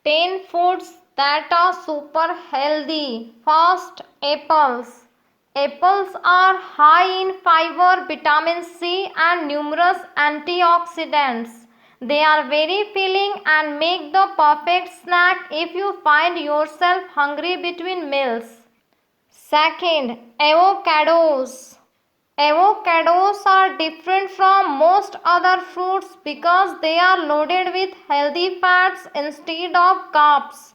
10 foods that are super healthy. First, apples. Apples are high in fiber, vitamin C, and numerous antioxidants. They are very filling and make the perfect snack if you find yourself hungry between meals. Second, avocados. Avocados are different from most other fruits because they are loaded with healthy fats instead of carbs.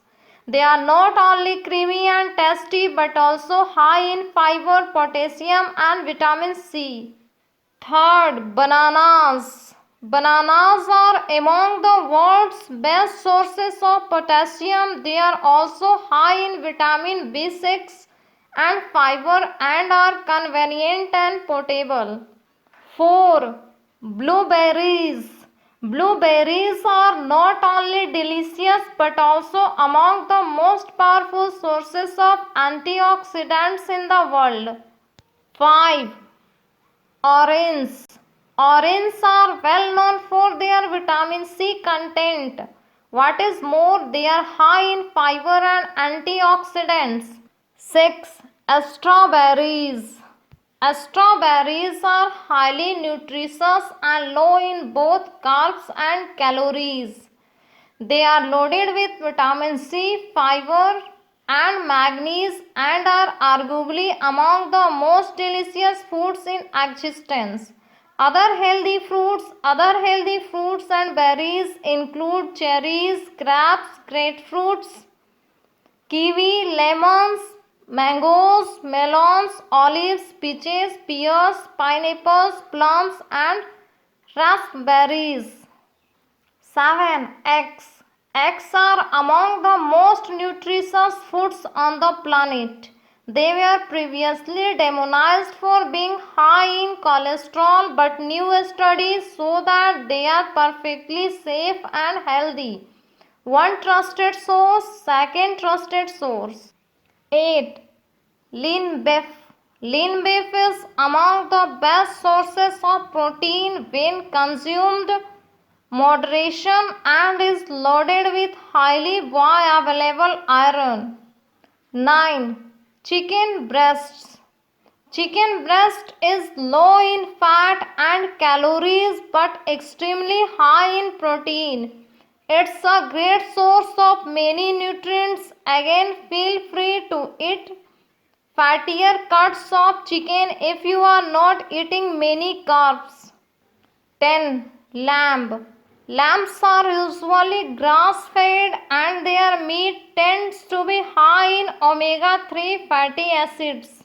They are not only creamy and tasty but also high in fiber, potassium, and vitamin C. Third, bananas. Bananas are among the world's best sources of potassium. They are also high in vitamin B6 and fiber and are convenient and portable. 4. Blueberries. Blueberries are not only delicious but also among the most powerful sources of antioxidants in the world. 5. Oranges. Oranges are well known for their vitamin C content. What is more, they are high in fiber and antioxidants. 6. Strawberries. Strawberries are highly nutritious and low in both carbs and calories. They are loaded with vitamin C, fiber, and manganese and are arguably among the most delicious foods in existence. Other healthy fruits and berries include cherries, grapes, grapefruits, kiwi, lemons, mangoes, melons, olives, peaches, pears, pineapples, plums, and raspberries. 7. Eggs. Eggs are among the most nutritious foods on the planet. They were previously demonized for being high in cholesterol, but new studies show that they are perfectly safe and healthy. One trusted source, second trusted source. 8. Lean beef. Lean beef is among the best sources of protein when consumed moderation and is loaded with highly bioavailable iron. 9. Chicken breasts. Chicken breast is low in fat and calories but extremely high in protein. It's a great source of many nutrients. Again, feel free to eat fattier cuts of chicken if you are not eating many carbs. 10. Lamb. Lambs are usually grass-fed and their meat tends to be high in omega-3 fatty acids.